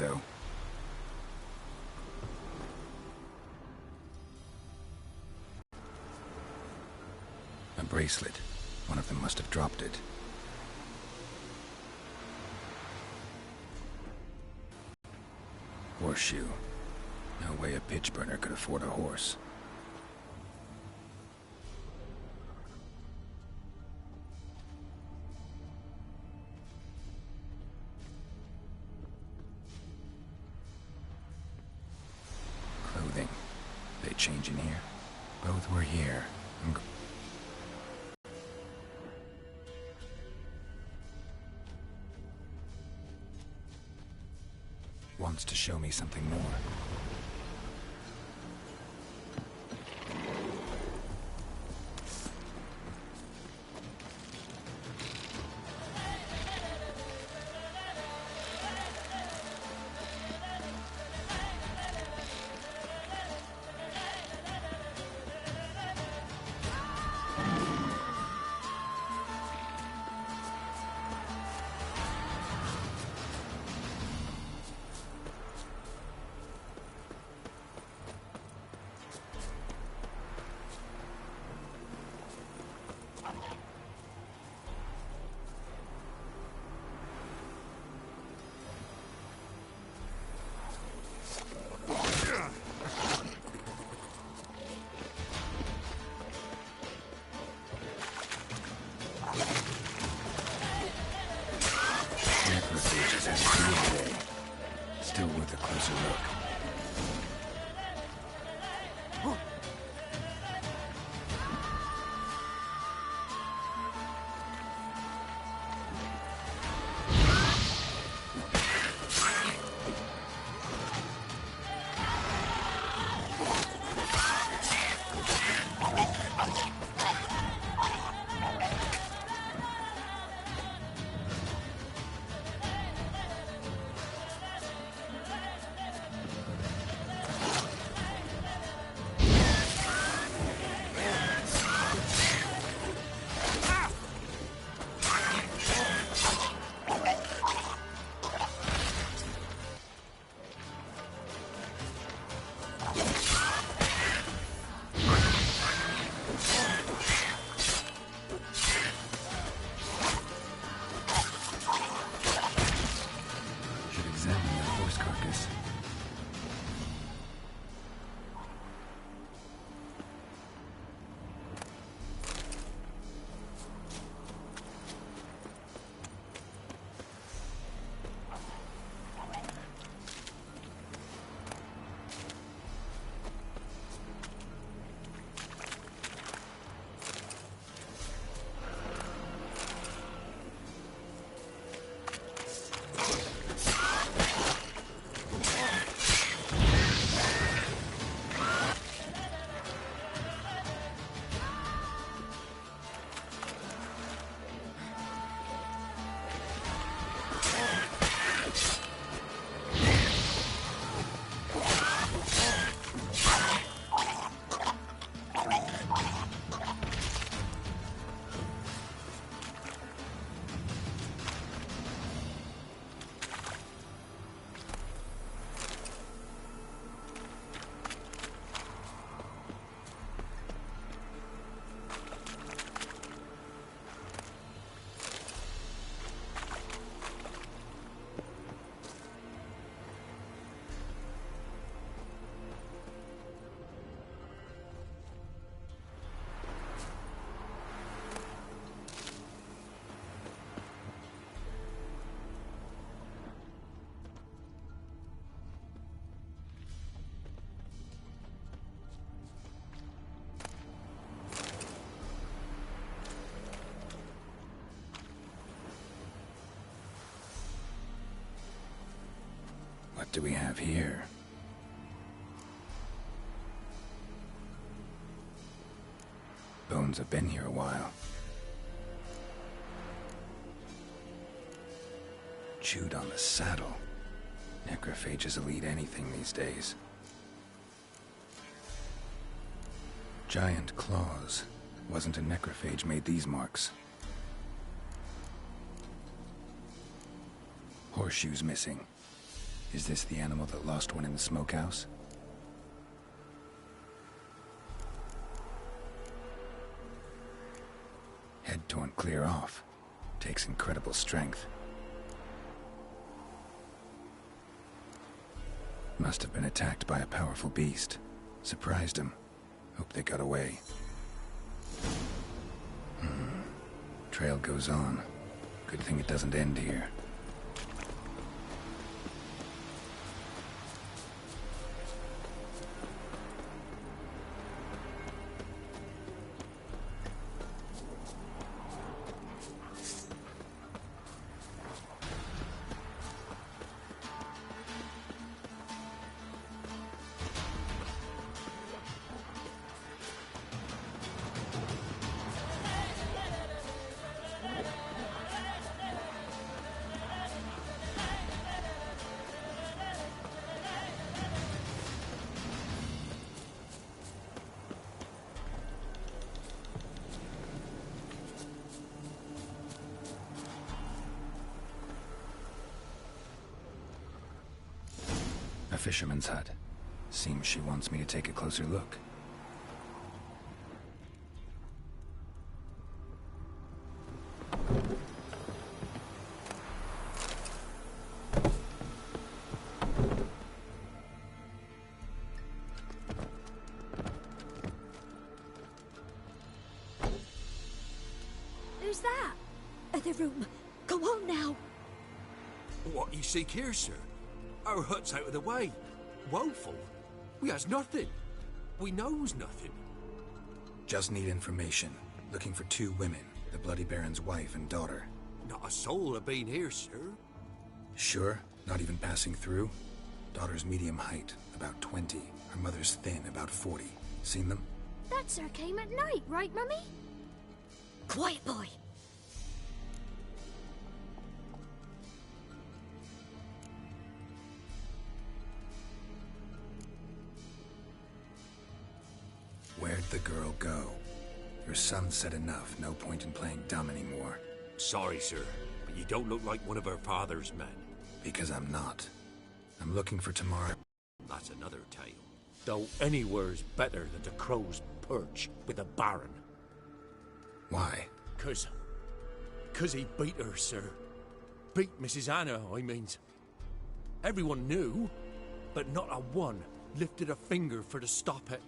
though. A bracelet. One of them must have dropped it. Horseshoe. No way a pitch burner could afford a horse. Clothing. They change in here? Both were here. Wants to show me something more. Still worth a closer look. What do we have here? Bones have been here a while. Chewed on the saddle. Necrophages will eat anything these days. Giant claws. Wasn't a necrophage made these marks. Horseshoes missing. Is this the animal that lost one in the smokehouse? Head torn clear off. Takes incredible strength. Must have been attacked by a powerful beast. Surprised him. Hope they got away. Trail goes on. Good thing it doesn't end here. A fisherman's hut. Seems she wants me to take a closer look. Who's that? Other room. Go on now. What you seek here, sir? Our hut's out of the way. Woeful. We has nothing. We knows nothing. Just need information. Looking for 2 women. The Bloody Baron's wife and daughter. Not a soul have been here, sir. Sure? Not even passing through? Daughter's medium height, about 20. Her mother's thin, about 40. Seen them? That sir came at night, right, Mummy? Quiet, boy. Where'd the girl go? Your son said enough. No point in playing dumb anymore. Sorry, sir, but you don't look like one of our father's men. Because I'm not. I'm looking for Tamara. That's another tale. Though anywhere's better than the crow's perch with a baron. Why? Cause he beat her, sir. Beat Mrs. Anna, I means. Everyone knew, but not a one lifted a finger for to stop it.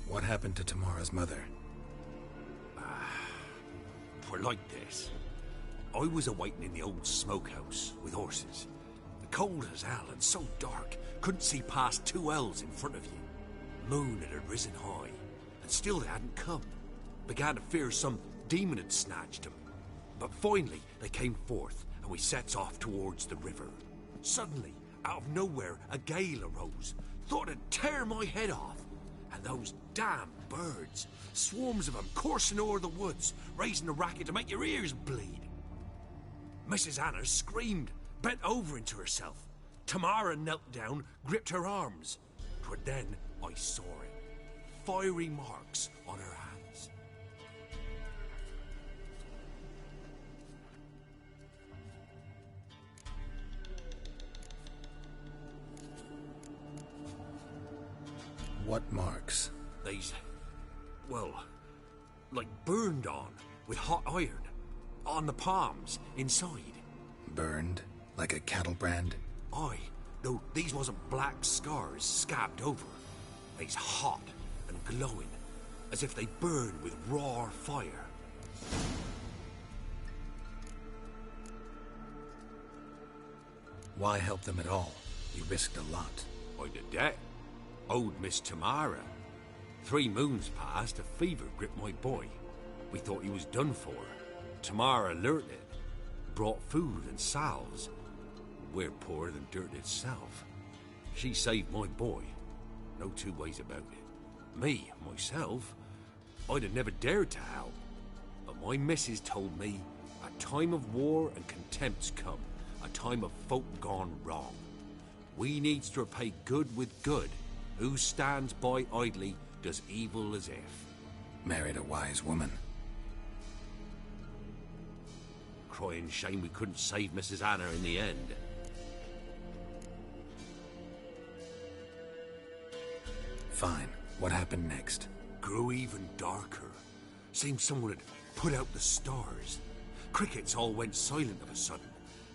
What happened to Tamara's mother? We're like this. I was awaiting in the old smokehouse with horses. Cold as hell and so dark, couldn't see past 2 ells in front of you. Moon had risen high, and still they hadn't come. Began to fear some demon had snatched them. But finally they came forth, and we sets off towards the river. Suddenly, out of nowhere, a gale arose. Thought it'd tear my head off. And those damn birds, swarms of them coursing o'er the woods, raising a racket to make your ears bleed. Mrs. Anna screamed, bent over into herself. Tamara knelt down, gripped her arms. 'Twas then I saw it. Fiery marks on her hands. What marks? These, well, like burned on with hot iron. On the palms, inside. Burned? Like a cattle brand? Aye, though these wasn't black scars scabbed over. They's hot and glowing, as if they burn with raw fire. Why help them at all? You risked a lot. I did that. Owed Miss Tamara. 3 moons passed, a fever gripped my boy. We thought he was done for. Tamara learnt it. Brought food and salves. We're poorer than dirt itself. She saved my boy. No 2 ways about it. Me, myself, I'd have never dared to help. But my missus told me a time of war and contempt's come. A time of folk gone wrong. We needs to repay good with good. Who stands by idly does evil as if. Married a wise woman. crying shame we couldn't save Mrs. Anna in the end. Fine. What happened next? Grew even darker. Seemed someone had put out the stars. Crickets all went silent of a sudden.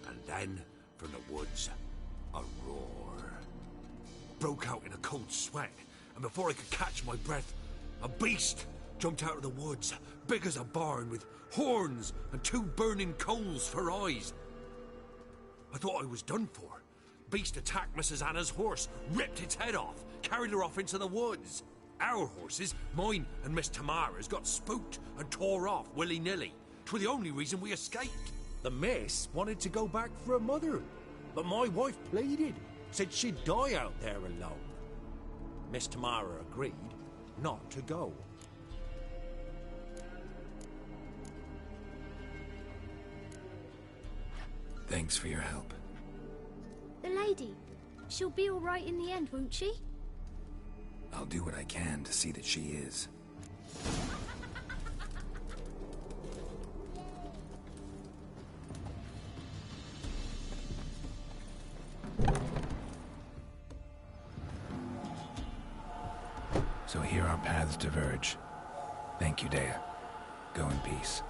And then, from the woods, a roar. Broke out in a cold sweat, and before I could catch my breath, a beast jumped out of the woods, big as a barn, with horns and 2 burning coals for eyes. I thought I was done for. Beast attacked Mrs. Anna's horse, ripped its head off, carried her off into the woods. Our horses, mine and Miss Tamara's, got spooked and tore off willy-nilly. 'Twas the only reason we escaped. The miss wanted to go back for her mother, but my wife pleaded, said she'd die out there alone. Miss Tamara agreed not to go. Thanks for your help. The lady. She'll be all right in the end, won't she? I'll do what I can to see that she is. So here our paths diverge. Thank you, Dea. Go in peace.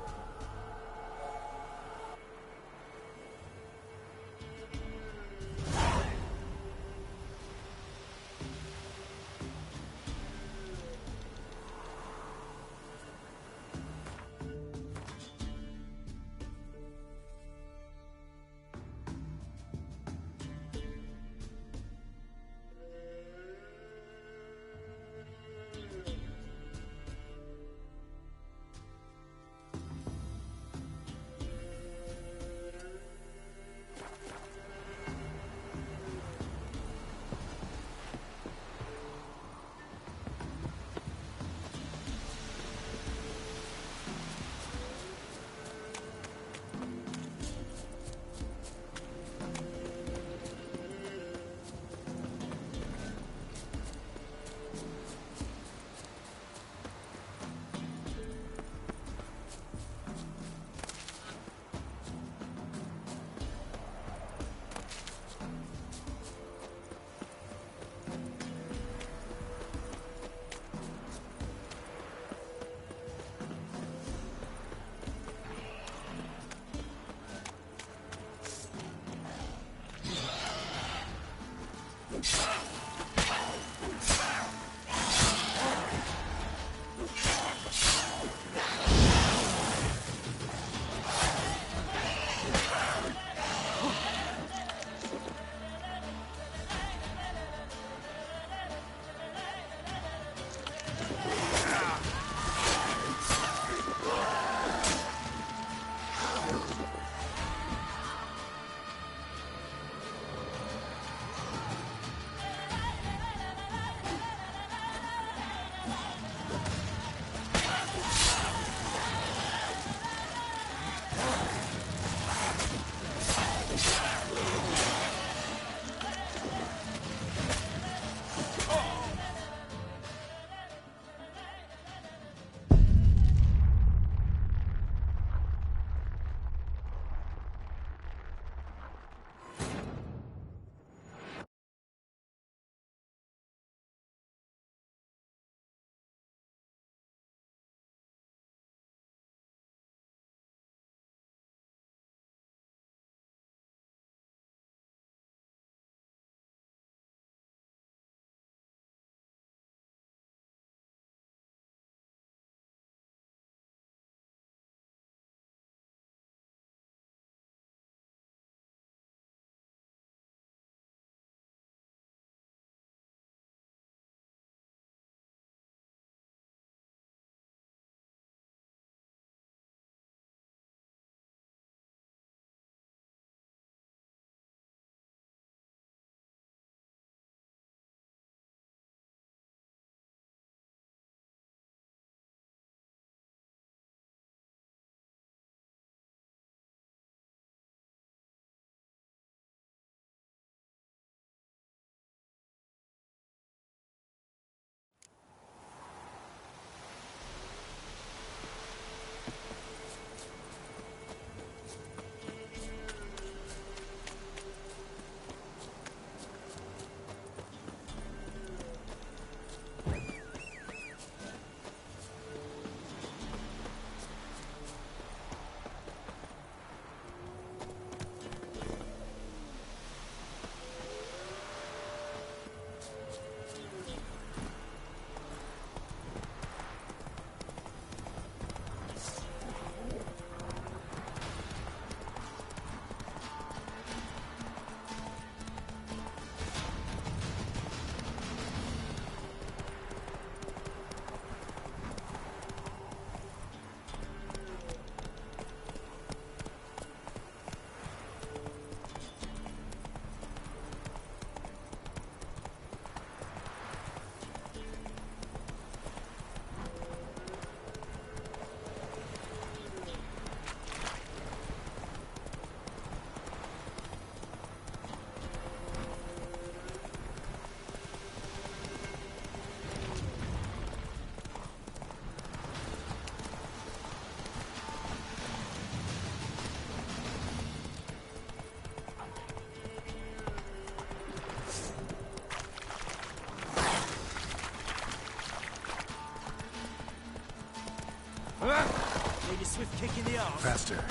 swift kick in the arm. Faster.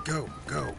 Go, go.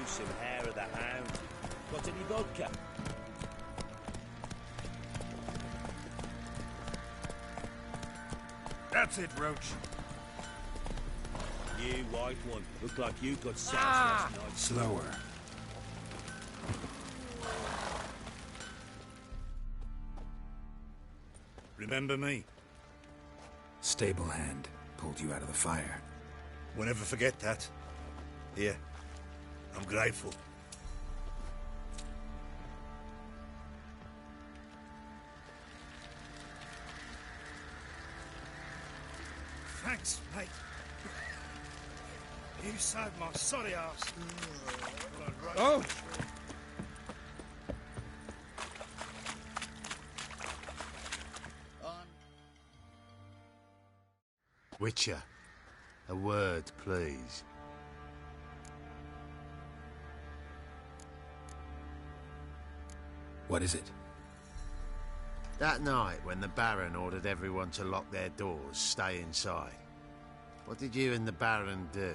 Some hair of the hound. Got any vodka? That's it, Roach. You white one. Look like you got sex last night. Slower. Remember me? Stable hand pulled you out of the fire. We'll never forget that. Here, I'm grateful. Thanks, mate. You saved my sorry ass. Oh! Witcher, a word, please. What is it? That night when the Baron ordered everyone to lock their doors, stay inside. What did you and the Baron do?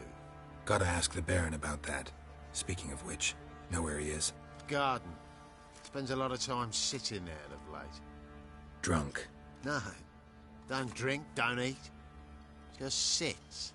Gotta ask the Baron about that. Speaking of which, know where he is? Garden. Spends a lot of time sitting there of late. Drunk. No. Don't drink, don't eat. Just sits.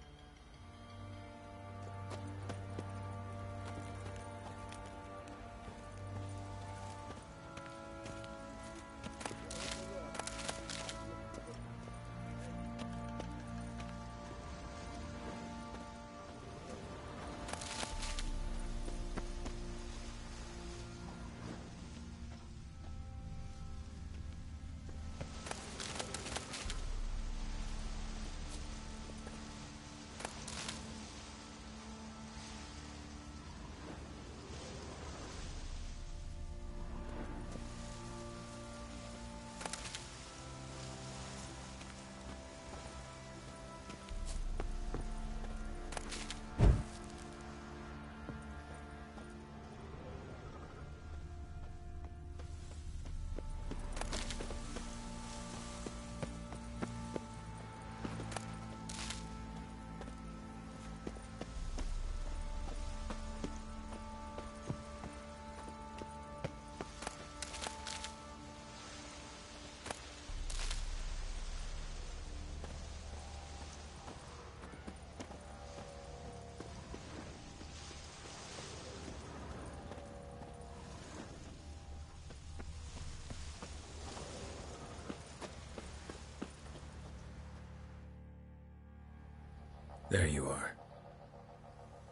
There you are.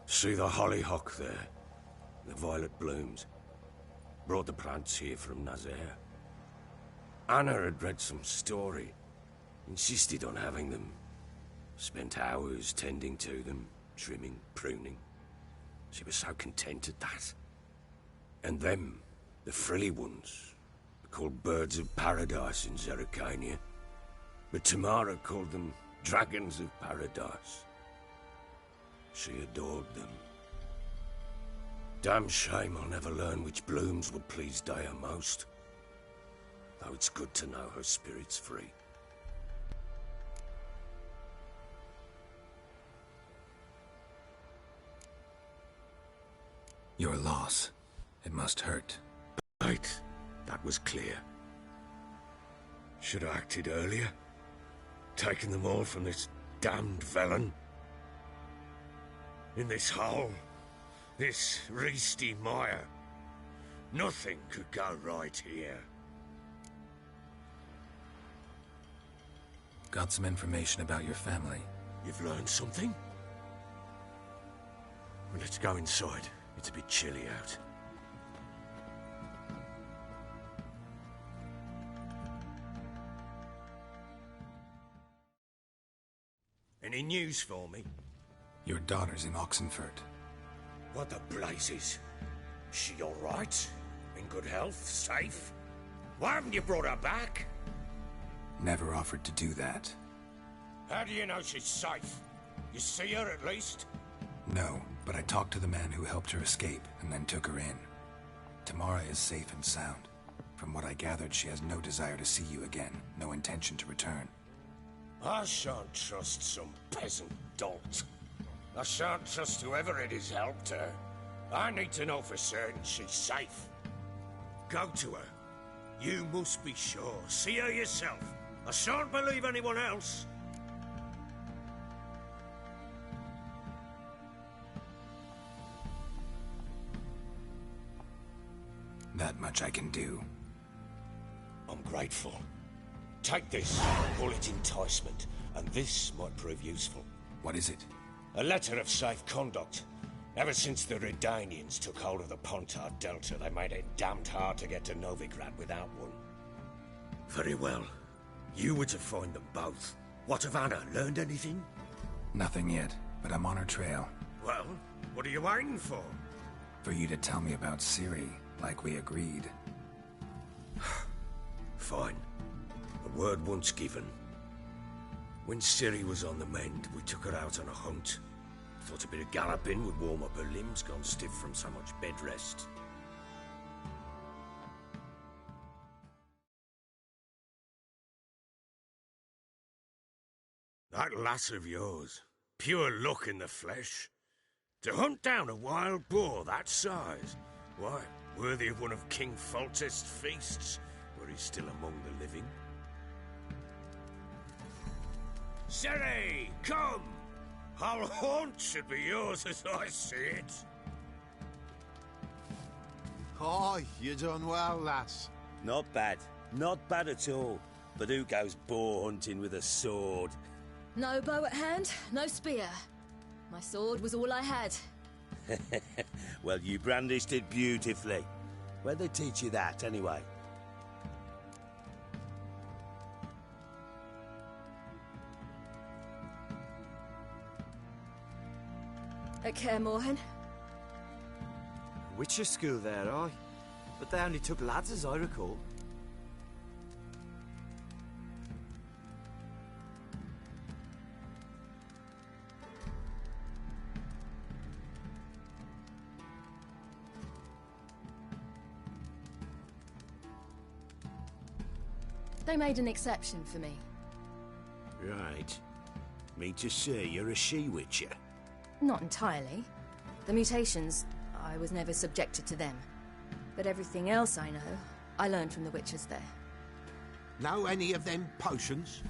See the hollyhock there? The violet blooms. Brought the plants here from Nazaire. Anna had read some story. Insisted on having them. Spent hours tending to them, trimming, pruning. She was so content at that. And them, the frilly ones, called birds of paradise in Zerrikania. But Tamara called them dragons of paradise. She adored them. Damn shame I'll never learn which blooms would please Daya most. Though it's good to know her spirit's free. Your loss. It must hurt. Right, that was clear. Should have acted earlier. Taken them all from this damned villain. In this hole, this reesty mire, nothing could go right here. Got some information about your family. You've learned something? Well, let's go inside. It's a bit chilly out. Any news for me? Your daughter's in Oxenfurt. What the blazes? She all right? In good health? Safe? Why haven't you brought her back? Never offered to do that. How do you know she's safe? You see her at least? No, but I talked to the man who helped her escape and then took her in. Tamara is safe and sound. From what I gathered, she has no desire to see you again, no intention to return. I shan't trust some peasant dolt. I shan't trust whoever it is helped her. I need to know for certain she's safe. Go to her. You must be sure. See her yourself. I shan't believe anyone else. That much I can do. I'm grateful. Take this, call it enticement, and this might prove useful. What is it? A letter of safe conduct. Ever since the Redanians took hold of the Pontar Delta, they made it damned hard to get to Novigrad without one. Very well. You were to find them both. What of Anna? Learned anything? Nothing yet, but I'm on her trail. Well, what are you waiting for? For you to tell me about Ciri, like we agreed. Fine. A word once given. When Ciri was on the mend, we took her out on a hunt. Thought a bit of galloping would warm up her limbs, gone stiff from so much bed rest. That lass of yours, pure luck in the flesh. To hunt down a wild boar that size, why, worthy of one of King Foltest's feasts, where he's still among the living. Ciri, come! Our haunt should be yours as I see it. Oh, you done well, lass. Not bad. Not bad at all. But who goes boar hunting with a sword? No bow at hand, no spear. My sword was all I had. Well, you brandished it beautifully. Where'd they teach you that, anyway? At Kaer Morhen. Witcher school there, aye. But they only took lads, as I recall. They made an exception for me. Right. Mean to say you're a she-witcher? Not entirely. The mutations, I was never subjected to them. But everything else I know, I learned from the witches there. Know any of them potions?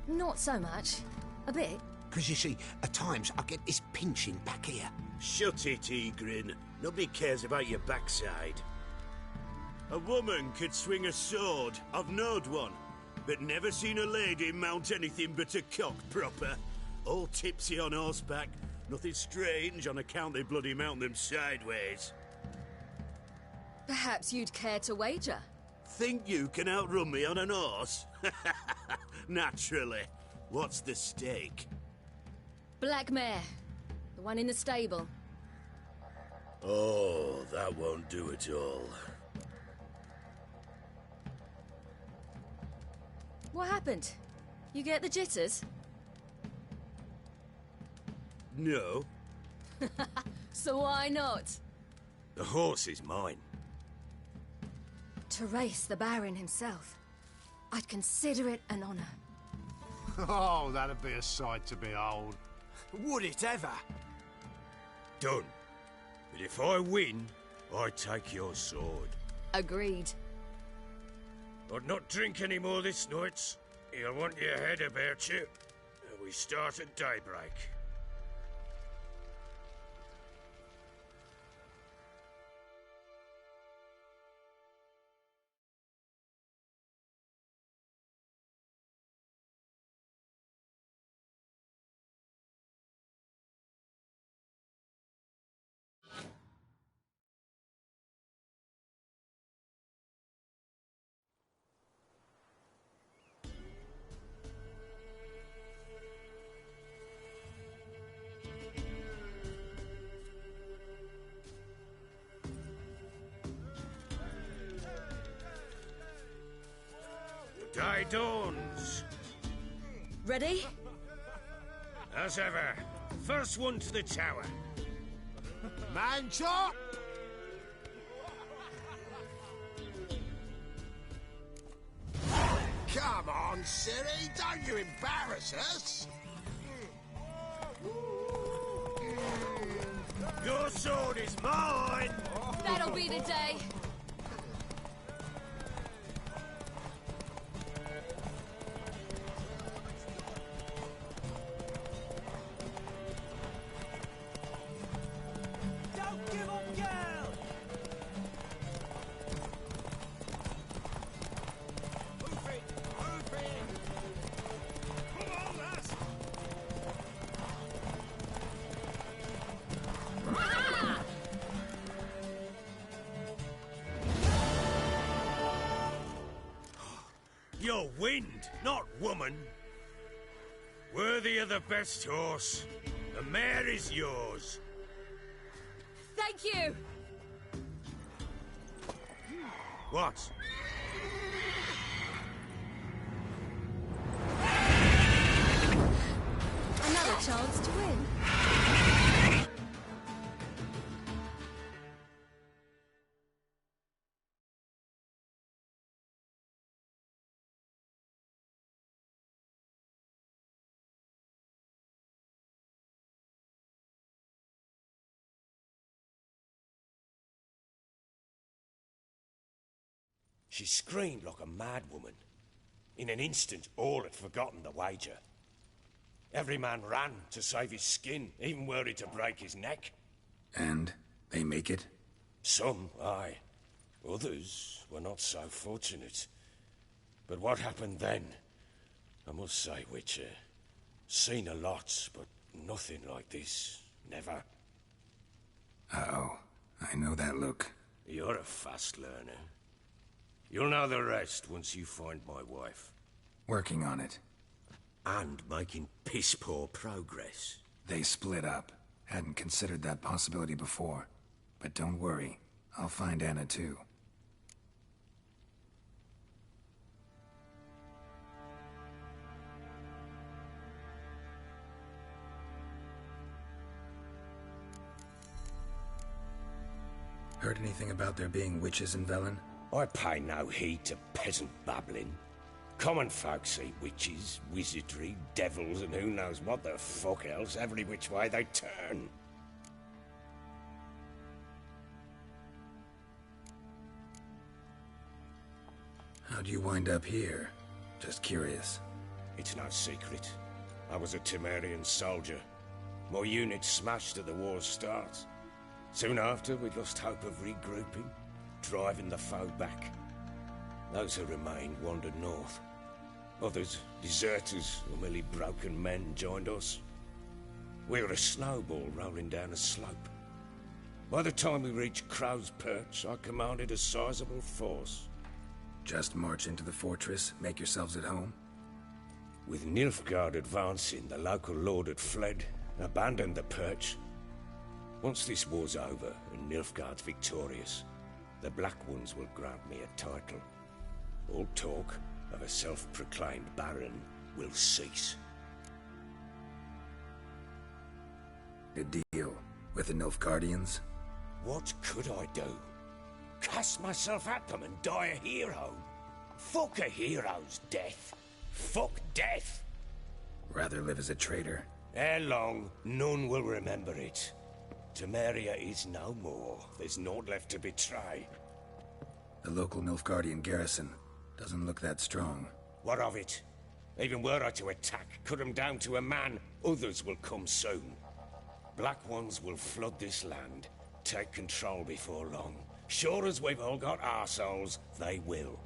Not so much. A bit. Because you see, at times I get this pinching back here. Shut it, Egrin. Nobody cares about your backside. A woman could swing a sword. I've knowed one. But never seen a lady mount anything but a cock proper. All tipsy on horseback. Nothing strange on account they bloody mount them sideways. Perhaps you'd care to wager? Think you can outrun me on an horse? Naturally. What's the stake? Black mare. The one in the stable. Oh, that won't do it all. What happened? You get the jitters? No. So why not? The horse is mine. To race the Baron himself. I'd consider it an honor. Oh, that'd be a sight to behold. Would it ever? Done. But if I win, I take your sword. Agreed. I'd not drink any more this night. You'll want your head about you. We start at daybreak. Thy dawns. Ready? As ever. First one to the tower. Man chop! Come on, Siri, don't you embarrass us! Your sword is mine! That'll be the day. Don't give up, girl! Move it! Move it! Come on, lass! You're wind, not woman. Worthy of the best horse. The mare is yours. Thank you. What? Another chance to win. She screamed like a mad woman. In an instant, all had forgotten the wager. Every man ran to save his skin, even were he to break his neck. And they make it? Some, aye. Others were not so fortunate. But what happened then? I must say, Witcher, seen a lot, but nothing like this. Never. Uh-oh. I know that look. You're a fast learner. You'll know the rest once you find my wife. Working on it. And making piss-poor progress. They split up. Hadn't considered that possibility before. But don't worry. I'll find Anna too. Heard anything about there being witches in Velen? I pay no heed to peasant babbling. Common folk see witches, wizardry, devils, and who knows what the fuck else every which way they turn. How'd you wind up here? Just curious. It's no secret. I was a Temerian soldier. My unit smashed at the war's start. Soon after, we lost hope of regrouping, driving the foe back. Those who remained wandered north. Others, deserters or merely broken men, joined us. We were a snowball rolling down a slope. By the time we reached Crow's Perch, I commanded a sizable force. Just march into the fortress, make yourselves at home? With Nilfgaard advancing, the local lord had fled, abandoned the Perch. Once this war's over and Nilfgaard's victorious, the Black Ones will grant me a title. All talk of a self-proclaimed baron will cease. A deal with the Nilfgaardians? What could I do? Cast myself at them and die a hero? Fuck a hero's death. Fuck death. Rather live as a traitor. Ere long, none will remember it. Temeria is no more. There's naught left to betray. The local Nilfgaardian garrison doesn't look that strong. What of it? Even were I to attack, cut them down to a man, others will come soon. Black Ones will flood this land, take control before long. Sure as we've all got arseholes, they will.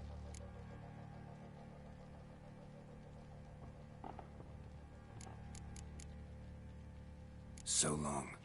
So long.